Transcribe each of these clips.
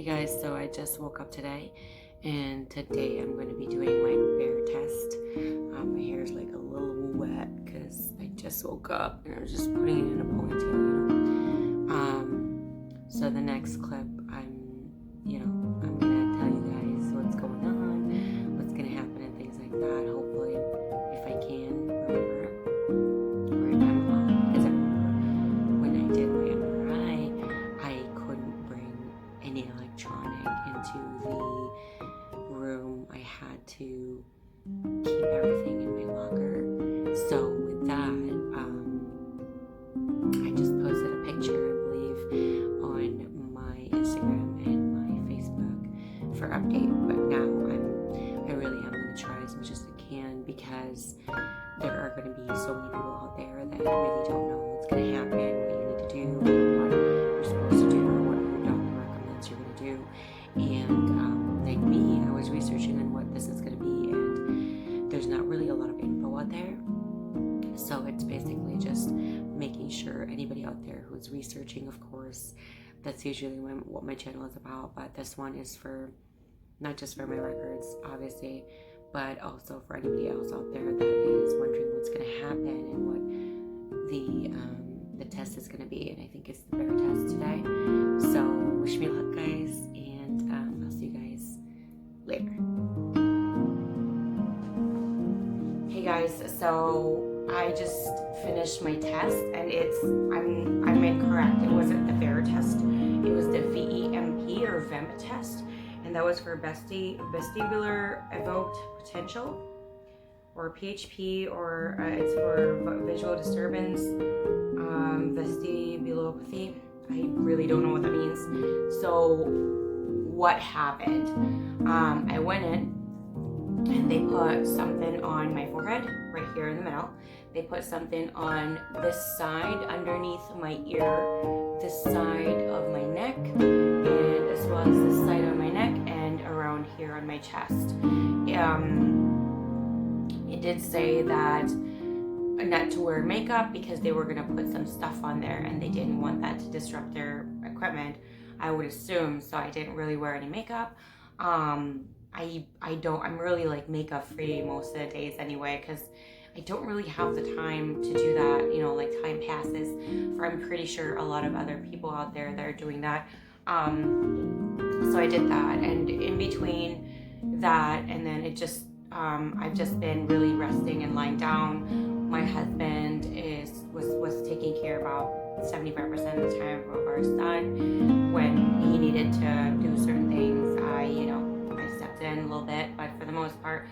Hey guys, so I just woke up today, and today I'm going to be doing my bear test. My hair is like a little wet because I just woke up and I was just putting it in a ponytail, So the next clip, I'm gonna tell you guys what's going on, what's gonna happen, and things like that. Hopefully, if I can remember, or if I'm because I remember when I did my MRI, I couldn't bring any electronic into the room. I had to keep everything in my locker. So with that, I just posted a picture, I believe, on my Instagram and my Facebook for update. But now I really am going to try as much as I can, because there are going to be so many people out there that really don't know what's going to happen, what you need to do, what you're supposed to do, or what your doctor recommends you're going to do. And like me, I was researching on what this is going to be, and there's not really a lot of info out there. So it's basically just making sure anybody out there who's researching, of course, that's usually what my channel is about, but this one is for not just for my records, obviously, but also for anybody else out there that is wondering what's going to happen and what the test is going to be. And I think it's the bear test today. So wish me luck, guys, and I'll see you guys later. Hey guys, so I just finished my test, and I'm incorrect. It wasn't the bear test. It was the VEMP or VEMP test, and that was for vestibular evoked potential, or PHP, or it's for visual disturbance, vestibulopathy. I really don't know what that means. So what happened? I went in, and they put something on my forehead, right here in the middle. They put something on this side underneath my ear, this side of my neck, and as well as this side of my neck, and around here on my chest. It did say that not to wear makeup because they were gonna put some stuff on there, and they didn't want that to disrupt their equipment, I would assume. So I didn't really wear any makeup. I'm really like makeup free most of the days anyway, because I don't really have the time to do that, like time passes for, I'm pretty sure, a lot of other people out there that are doing that. So I did that, and in between that and then I've just been really resting and lying down. My husband was taking care about 75% of the time of our son. When he needed to do certain things, I stepped in a little bit, but for the most part,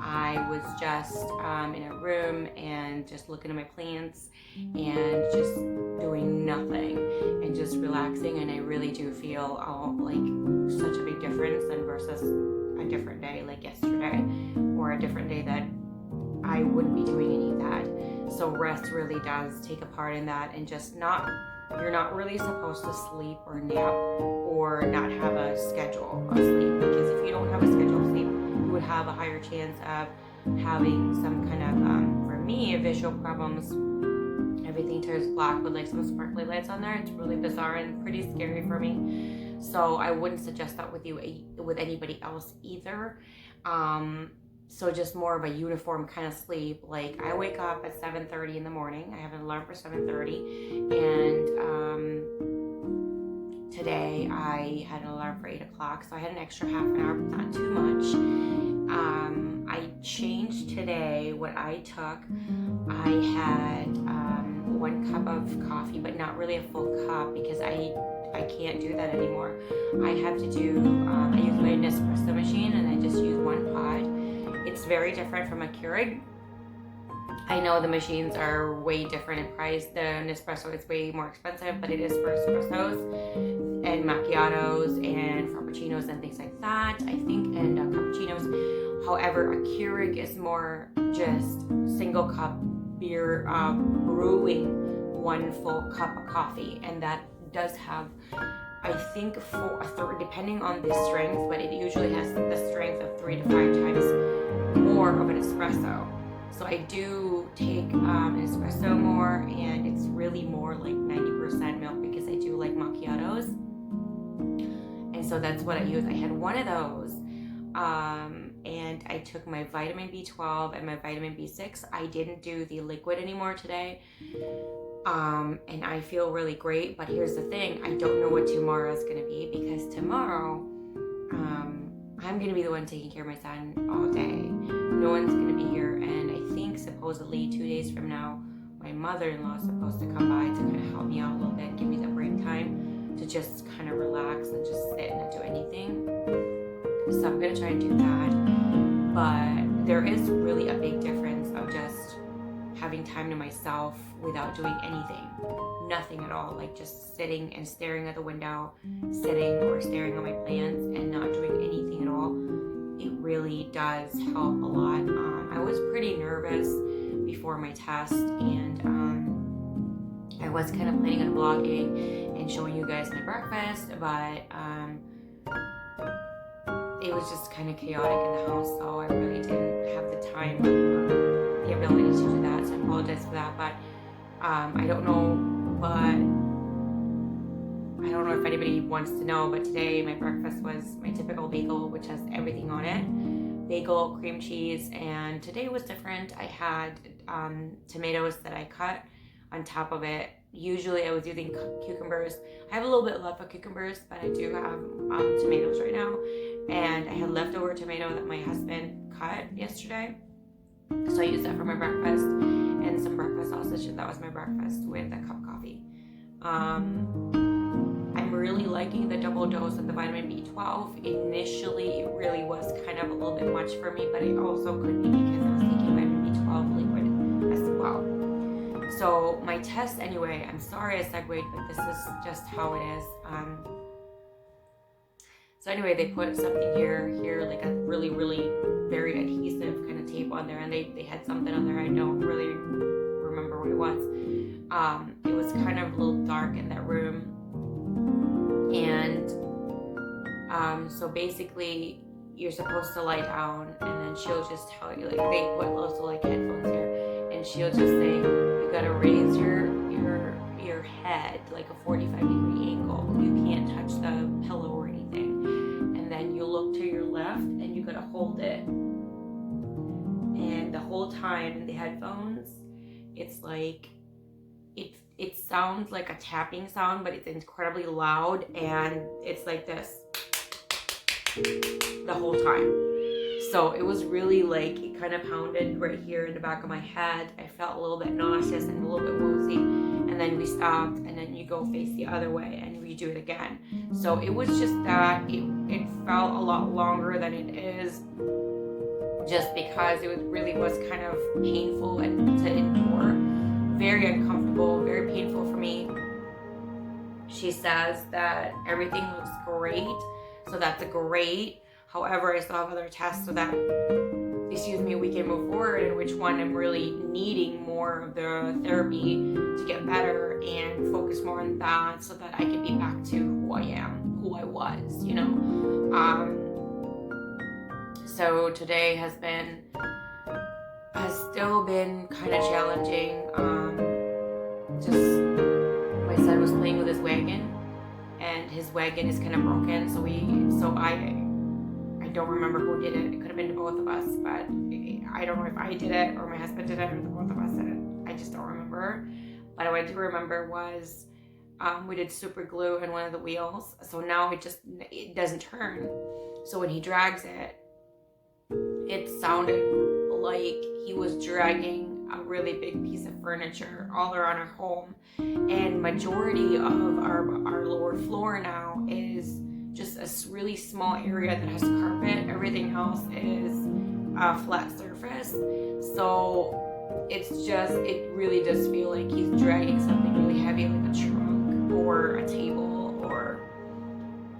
I was just in a room and just looking at my plants and just doing nothing and just relaxing. And I really do feel like such a big difference than versus a different day like yesterday, or a different day that I wouldn't be doing any of that. So rest really does take a part in that, and just you're not really supposed to sleep or nap or not have a schedule of sleep, because if you don't have a schedule of sleep, you would have a higher chance of having some kind of, for me, visual problems. Everything turns black with like some sparkly lights on there. It's really bizarre and pretty scary for me. So I wouldn't suggest that with anybody else either. So just more of a uniform kind of sleep. Like I wake up at 7:30 in the morning. I have an alarm for 7:30, and today I had an alarm for 8 o'clock, so I had an extra half an hour, but not too much. I changed today what I took. I had 1 cup of coffee, but not really a full cup, because I can't do that anymore. I have to do, I use my Nespresso machine, and I just use 1 pod. It's very different from a Keurig. I know the machines are way different in price. The Nespresso is way more expensive, but it is for espressos and macchiatos and frappuccinos and things like that, I think, and cappuccinos. However, a Keurig is more just single cup beer, brewing 1 full cup of coffee, and that does have, I think, depending on the strength, but it usually has the strength of 3 to 5 times more of an espresso. So I do take an espresso more, and it's really more like 90% milk, because I do like macchiatos. And And so that's what I used. I had one of those. And I took my vitamin B12 and my vitamin B6. I didn't do the liquid anymore today. And I feel really great. But here's the thing. I don't know what tomorrow is going to be, because tomorrow, I'm going to be the one taking care of my son all day. No one's going to be here. And I think supposedly 2 days from now, my mother-in-law is supposed to come by to kind of help me out a little bit, give me the break time to just kind of relax and just sit and not do anything. So I'm going to try and do that. But there is really a big difference of just having time to myself without doing anything. Nothing at all. Like just sitting and staring at the window, sitting or staring at my plants and not doing anything at all. It really does help a lot. I was pretty nervous before my test, and I was kind of planning on vlogging and showing you guys my breakfast, but it was just kind of chaotic in the house, so I really didn't have the time or the ability to do that, so I apologize for that. But I don't know if anybody wants to know, but today my breakfast was my typical bagel, which has everything on it. Bagel, cream cheese, and today was different. I had tomatoes that I cut on top of it. Usually I was using cucumbers. I have a little bit left of cucumbers, but I do have tomatoes right now. And I had leftover tomato that my husband cut yesterday. So I used that for my breakfast, and some breakfast sausage. That was my breakfast with a cup of coffee. I'm really liking the double dose of the vitamin B12. Initially, it really was kind of a little bit much for me, but it also could be because I was taking vitamin B12 liquid as well. So my test anyway, I'm sorry I segued, but this is just how it is. So anyway, they put something here, like a really, really very adhesive kind of tape on there, and they had something on there. I don't really remember what it was. It was kind of a little dark in that room. And so basically you're supposed to lie down, and then she'll just tell you, like they put also like headphones here, and she'll just say you gotta raise your head like a 45-degree angle. You can't touch the pillow or anything. And then you look to your left and you gotta hold it. And the whole time in the headphones, it's like it sounds like a tapping sound, but it's incredibly loud, and it's like this the whole time. So it was really like, it kind of pounded right here in the back of my head. I felt a little bit nauseous and a little bit woozy, and then we stopped, and then you go face the other way and we do it again. So it was just that it felt a lot longer than it is, just because it really was kind of painful and to endure. Very uncomfortable, very painful for me. She says that everything looks great, so that's great. However, I still have other tests so that, we can move forward, in which one I'm really needing more of the therapy to get better and focus more on that, so that I can be back to who I am, who I was, So today has still been kind of challenging. My son was playing with his wagon, and his wagon is kind of broken. So I don't remember who did it. It could have been both of us, but I don't know if I did it or my husband did it or the both of us did it. I just don't remember. But what I do remember was we did super glue in one of the wheels, so now it doesn't turn. So when he drags it, it sounded like he was dragging a really big piece of furniture all around our home. And majority of our lower floor now is just a really small area that has carpet. Everything else is a flat surface. So it really does feel like he's dragging something really heavy, like a trunk or a table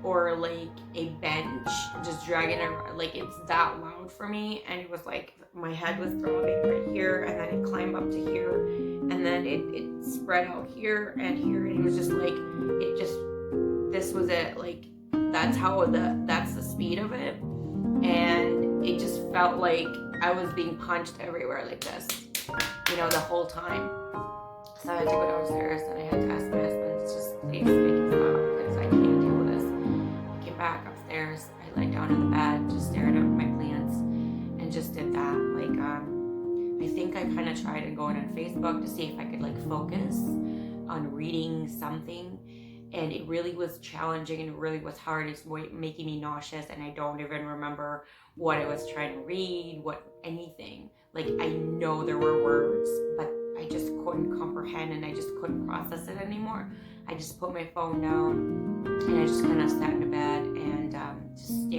or like a bench, just dragging it around. Like, it's that loud for me. And it was like my head was throbbing right here, and then it climbed up to here, and then it spread out here and here, and it was just like, this was it. Like, that's the speed of it. And it just felt like I was being punched everywhere like this, the whole time. So I had to go downstairs, and I had to ask my husband to just please make it stop, because I can't deal with this. I came back downstairs. I laid down in the bed, just stared at my plants, and just did that. Like, I think I kind of tried going on Facebook to see if I could like focus on reading something, and it really was challenging and it really was hard. It's making me nauseous, and I don't even remember what I was trying to read, anything. Like, I know there were words, but I just couldn't comprehend, and I just couldn't process it anymore. I just put my phone down, and I just kind of sat in the bed and just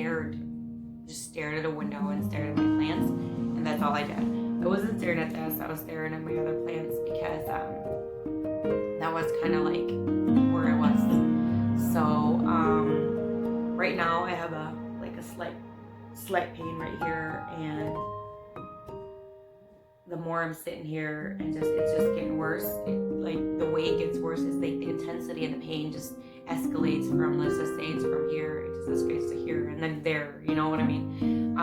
stared at a window and stared at my plants, and that's all I did. I wasn't staring at this, I was staring at my other plants, because that was kind of like where I was. So right now I have a slight pain right here, and the more I'm sitting here, and it's just getting worse. Like, the way it gets worse is like the intensity of the pain just escalates from, let's just say it's from here, it just escalates to here, and then there, you know what I mean?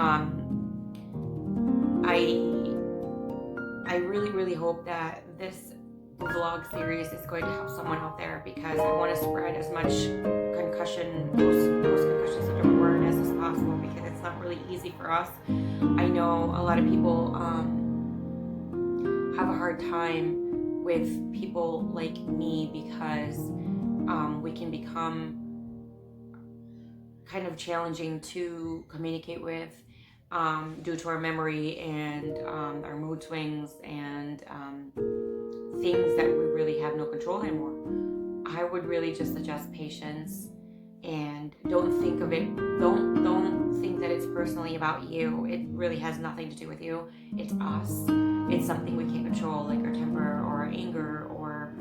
I really hope that this vlog series is going to help someone out there, because I want to spread as much post-concussion syndrome awareness as possible, because it's not really easy for us. I know a lot of people have a hard time with people like me, because we can become kind of challenging to communicate with due to our memory and our mood swings and things that we really have no control anymore. I would really just suggest patience, and don't think that it's personally about you. It really has nothing to do with you. It's us. It's something we can't control, like our temper or our anger or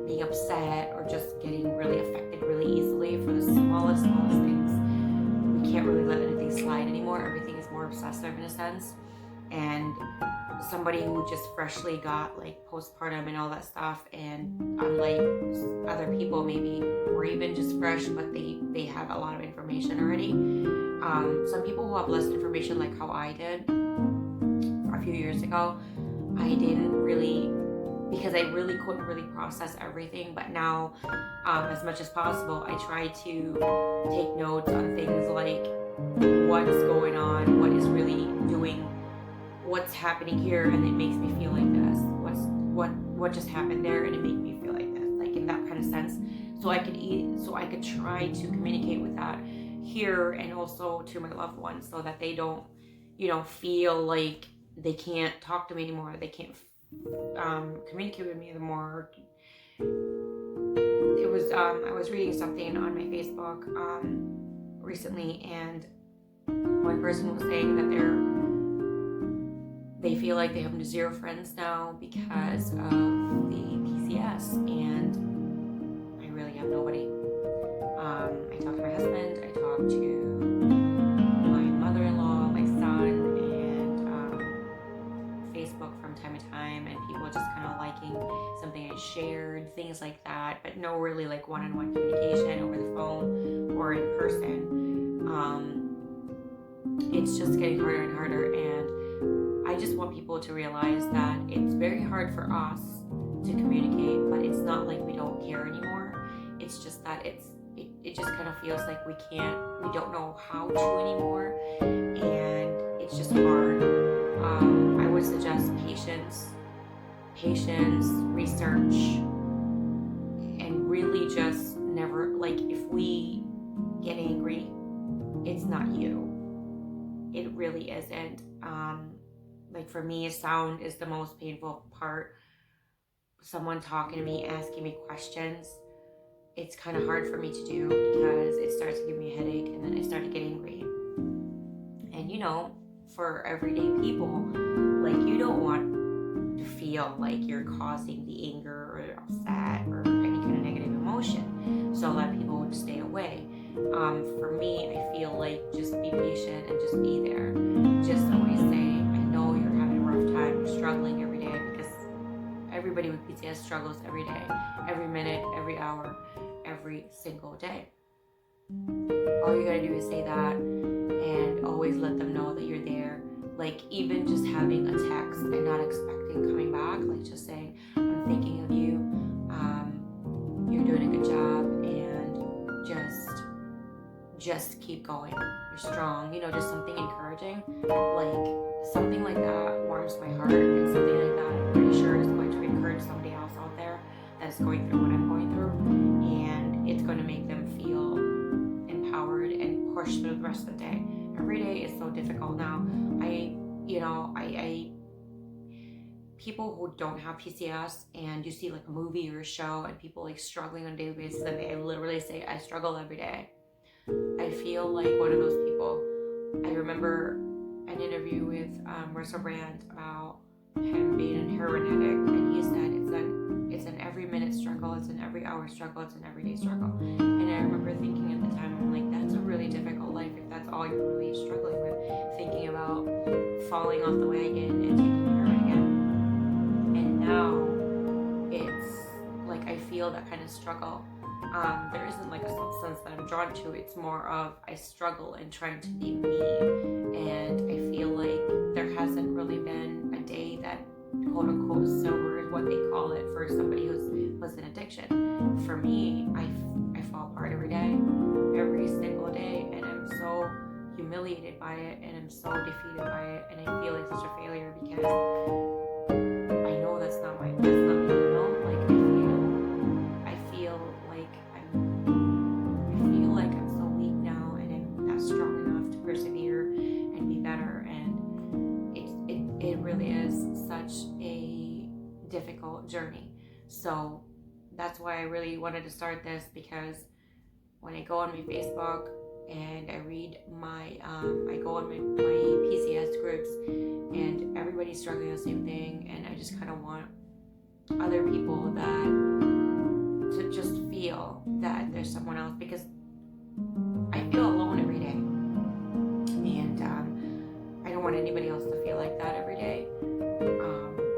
being upset or just getting really affected really easily for the smallest things. We can't really let anything slide anymore. Everything is more obsessive in a sense. And somebody who just freshly got like postpartum and all that stuff, and unlike other people maybe, or even just fresh, but they have a lot of information already. Some people who have less information, like how I did a few years ago, I didn't really, because I really couldn't really process everything. But now, as much as possible, I try to take notes on things like what's going on, what is really doing, what's happening here, and it makes me feel like this. What just happened there, and it made me feel like this, like in that kind of sense. So I could try to communicate with that here, and also to my loved ones, so that they don't, feel like they can't talk to me anymore. They can't communicate with me anymore. It was I was reading something on my Facebook recently, and one person was saying that they feel like they have zero friends now because of the PCS, and I really have nobody. I talked to my husband, I talked to my mother-in-law, my son, and Facebook from time to time, and people just kind of liking something I shared, things like that, but no really like one-on-one communication over the phone or in person. It's just getting harder and harder, and I just want people to realize that it's very hard for us to communicate, but it's not like we don't care anymore. It's just that it just kind of feels like we don't know how to anymore, and it's just hard. I would suggest patience, research, and really just never, like, if we get angry, it's not you. It really isn't. Like, for me, sound is the most painful part. Someone talking to me, asking me questions, it's kind of hard for me to do, because it starts to give me a headache, and then I start to get angry. And for everyday people, like, you don't want to feel like you're causing the anger or upset or any kind of negative emotion. So a lot of people would stay away. For me, I feel like just be patient and just be there. Just always say, I know you're having a rough time, you're struggling every day, because everybody with PCS struggles every day, every minute, every hour, every single day. All you gotta do is say that, and always let them know that you're there. Like, even just having a text and not expecting coming back, like just saying, I'm thinking of you, you're doing a good job, and just keep going. You're strong. Just something encouraging. Like, something like that warms my heart, and something like that I'm pretty sure is going to encourage somebody else out there that's going through what I'm going through. And it's going to make them feel empowered and pushed through the rest of the day. Every day is so difficult now. People who don't have PCS, and you see like a movie or a show and people like struggling on a daily basis, and they literally say, I struggle every day. I feel like one of those people. I remember an interview with Russell Brand about him being a heroin addict, and he said it's an every minute struggle, it's an every hour struggle, it's an everyday struggle. And I remember thinking at the time, I'm like, that's a really difficult life if that's all you're really struggling with, thinking about falling off the wagon and taking heroin again. And now it's like I feel that kind of struggle. There isn't like a substance that I'm drawn to. It's more of I struggle in trying to be me, and I feel like there hasn't really been a day that quote unquote sober is what they call it for somebody who's an addiction. For me, I fall apart every day, every single day, and I'm so humiliated by it, and I'm so defeated by it, and I feel like such a failure because I know that's not me, Like I feel like I'm so weak now, and I'm not strong enough to persevere and be better. And it really is such a difficult journey. So that's why I really wanted to start this, because when I go on my Facebook and I read I go on my PCS groups, and everybody's struggling the same thing, and I just kind of want other people to just feel that there's someone else, because I feel alone every day, and I don't want anybody else to feel like that every day.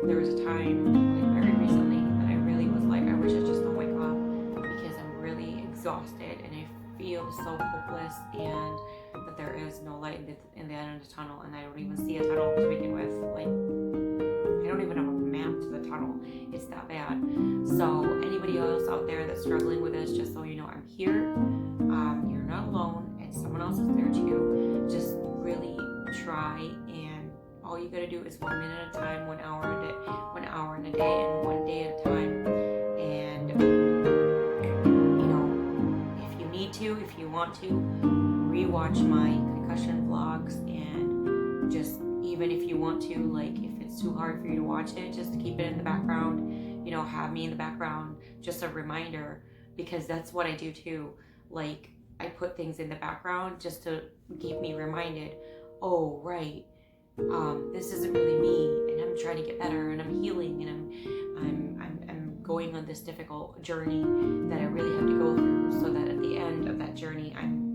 There was a time, like very recently, that I really was like, I wish I just don't wake up, because I'm really exhausted and I feel so hopeless, and that there is no light in the end of the tunnel, and I don't even see a tunnel to begin with. Like, I don't even have a map to the tunnel. It's that bad. So anybody else out there that's struggling with this, just so you know, I'm here. You're not alone, and someone else is there too. Just really try, and all you gotta do is 1 minute at a time, 1 hour in a day, and 1 day at a time. And if you want to, rewatch my concussion vlogs, and just, even if you want to, like, if it's too hard for you to watch it, just keep it in the background, have me in the background, just a reminder, because that's what I do too. Like, I put things in the background just to keep me reminded, oh right, this isn't really me, and I'm trying to get better, and I'm healing, and I'm going on this difficult journey that I really have to go through, so that at the end of that journey I'm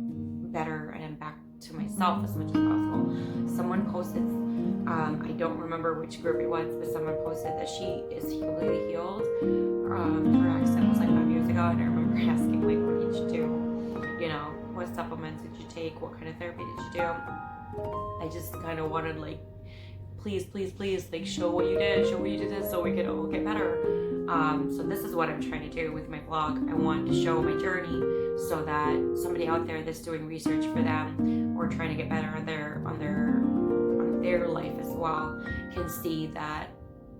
better and I'm back to myself as much as possible. Someone posted, I don't remember which group it was, but someone posted that she is completely healed. Her accident was like 5 years ago, and I remember asking, like, what did you do? What supplements did you take? What kind of therapy did you do? I just kind of wanted, like, please, like, show what you did this, so we could all get better. So this is what I'm trying to do with my vlog. I want to show my journey, so that somebody out there that's doing research for them, or trying to get better on their life as well, can see that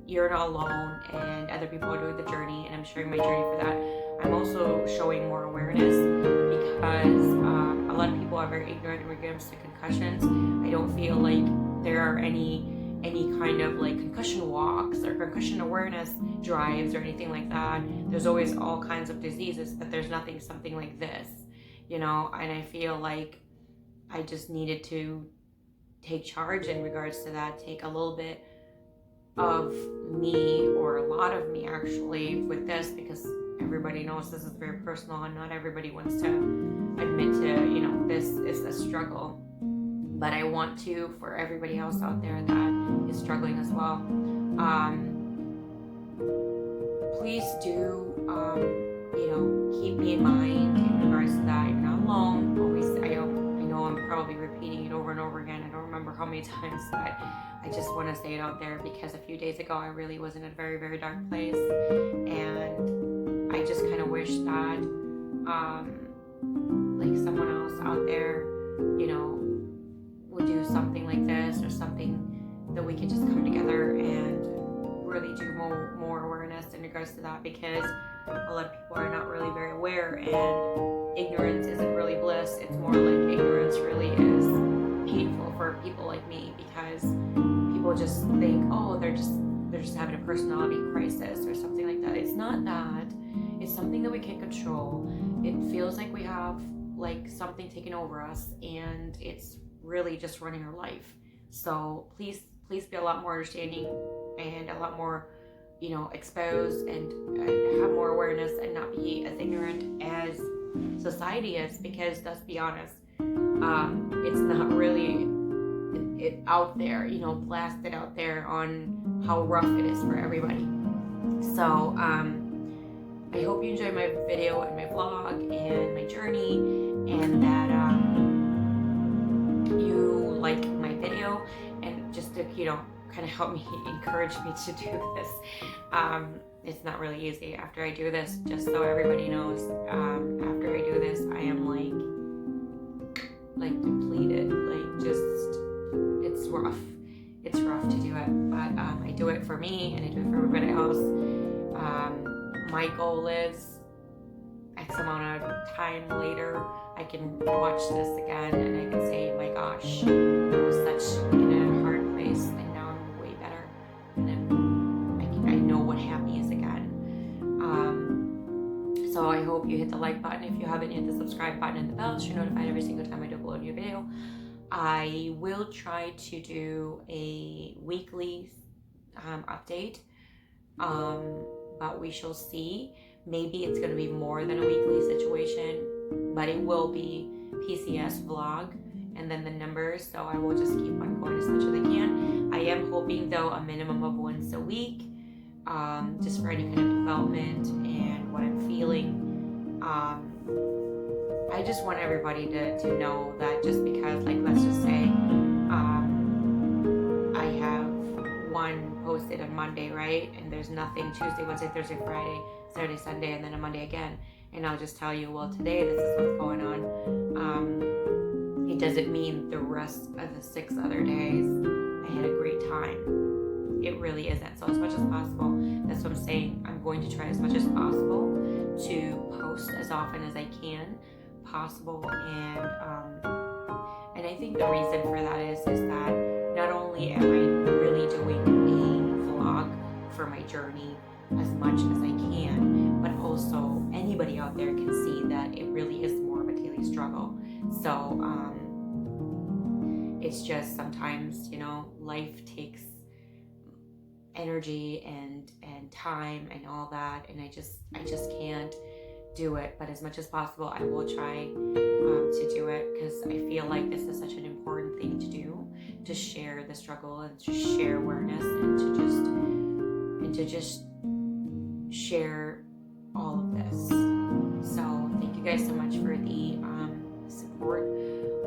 you're not alone, and other people are doing the journey, and I'm sharing my journey for that. I'm also showing more awareness, because a lot of people are very ignorant in regards to concussions. I don't feel like there are any kind of like concussion walks or concussion awareness drives or anything like that. There's always all kinds of diseases, but there's something like this, and I feel like I just needed to take charge in regards to that, take a little bit of me, or a lot of me actually, with this, because everybody knows this is very personal, and not everybody wants to admit to, this is a struggle. But I want to, for everybody else out there that is struggling as well, please do, keep me in mind in regards to that. You're not alone. Always, I know I'm probably repeating it over and over again. I don't remember how many times, but I just want to say it out there, because a few days ago I really was in a very, very dark place, and I just kind of wish that like someone else out there, you know, would do something like this, or something that we could just come together and really do more awareness in regards to that, because a lot of people are not really very aware, and ignorance isn't really bliss. It's more like ignorance really is painful for people like me, because people just think, oh, they're just having a personality crisis or something like that. It's not that. It's something that we can't control. It feels like we have like something taking over us, and it's really just running our life. So please be a lot more understanding and a lot more, you know, exposed, and have more awareness, and not be as ignorant as society is, because let's be honest, it's not really it out there, you know, blasted out there on how rough it is for everybody. So I hope you enjoyed my video and my vlog and my journey, and that you like my video, and just to, you know, kind of help me, encourage me to do this. It's not really easy after I do this, just so everybody knows. After I do this, I am like depleted, like just, it's rough. It's rough to do it, but I do it for me, and I do it for everybody else. My goal is X amount of time later, I can watch this again, and I can say, my gosh, I was such in a hard place, and now I'm way better, and I know what happy is again. So I hope you hit the like button. If you haven't, hit the subscribe button and the bell so you're notified every single time I do upload a new video. I will try to do a weekly update, but we shall see. Maybe it's going to be more than a weekly situation, but it will be PCS vlog and then the numbers, so I will just keep on going as much as I can. I am hoping, though, a minimum of once a week, just for any kind of development and what I'm feeling. I just want everybody to know that, just because, like, let's just say I have one posted on Monday, right? And there's nothing Tuesday, Wednesday, Thursday, Friday, Saturday, Sunday, and then a Monday again. And I'll just tell you, well, today this is what's going on. It doesn't mean the rest of the 6 other days I had a great time. It really isn't. So as much as possible, that's what I'm saying. I'm going to try as much as possible to post as often as I can possible, and I think the reason for that is that not only am I really doing a vlog for my journey as much as I can, but also anybody out there can see that it really is more of a daily struggle. So it's just sometimes, you know, life takes energy and time and all that, and I just can't do it. But as much as possible, I will try to do it, because I feel like this is such an important thing to do, to share the struggle and to share awareness, and to just share all of this. So thank you guys so much for the support,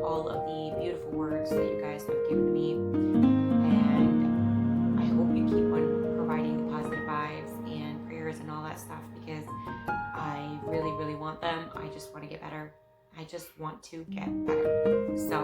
all of the beautiful words that you guys have given me, and I hope you keep on providing the positive vibes and prayers and all that stuff, because I really want them. I just want to get better. I just want to get better. So